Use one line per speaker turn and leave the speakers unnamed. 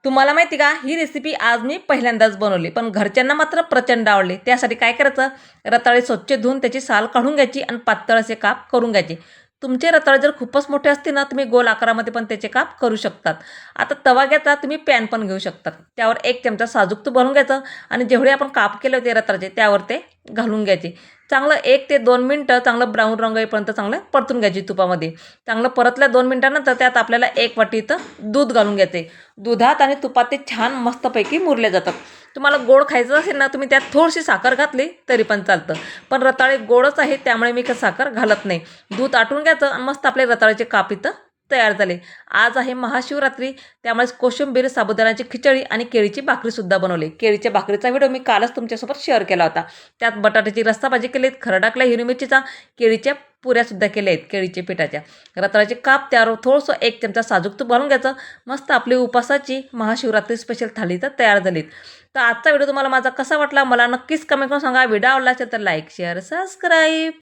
तुम्हाला माहिती का, ही रेसिपी आज मी पहिल्यांदाच बनवली, पण घरच्यांना मात्र प्रचंड आवडली. त्यासाठी काय करायचं, रताळे स्वच्छ धुवून त्याची साल काढून घ्यायची आणि पातळ असे काप करून घ्यायचे. तुमचे रताळे जर खूपच मोठे असतील ना, तुम्ही गोल आकारामध्ये पण त्याचे काप करू शकतात. आता तवा घ्यायचा, तुम्ही पॅन पण घेऊ शकतात. त्यावर 1 चमचा साजूक तूप घालून घ्यायचं आणि जेवढे आपण काप केले होते रताळ्याचे त्यावर ते घालून घ्यायचे. चांगलं 1 ते 2 मिनिटं चांगलं ब्राऊन रंग येईपर्यंत चांगलं परतून घ्यायची तुपामध्ये. चांगलं परतल्या 2 मिनिटानंतर त्यात आपल्याला 1 वाटी इथं दूध घालून घ्यायचे. दुधात आणि तुपात ते छान मस्तपैकी मुरले जातात. तुम्हाला गोड खायचं असेल ना, तुम्ही त्यात थोडीशी साखर घातली तरी पण चालतं. पण रताळे गोडच आहे त्यामुळे मी साखर घालत नाही. दूध आटून घ्यायचं आणि मस्त आपले रताळ्याचे काप इथं तयार झाले. आज आहे महाशिवरात्री, त्यामुळे कोशिंबीर, साबुदाण्याची खिचडी आणि केळीची भाकरीसुद्धा बनवली. केळीच्या भाकरीचा व्हिडिओ मी कालच तुमच्यासोबत शेअर केला होता. त्यात बटाट्याची रस्सा भाजी केली, खरडा टाकला हिरवी मिरचीचा, केळीच्या पुऱ्यासुद्धा केल्या आहेत केळीच्या पिठाच्या. रताळ्याचे काप त्यावर थोडंसं 1 चमचा साजूक तूप घालून घ्यायचं. मस्त आपली उपासाची महाशिवरात्री स्पेशल थाली तर तयार झालीत. तर आजचा व्हिडिओ तुम्हाला माझा कसा वाटला मला नक्कीच कमेंट करून सांगा. व्हिडिओ आवडला असेल तर लाईक, शेअर, सबस्क्राईब.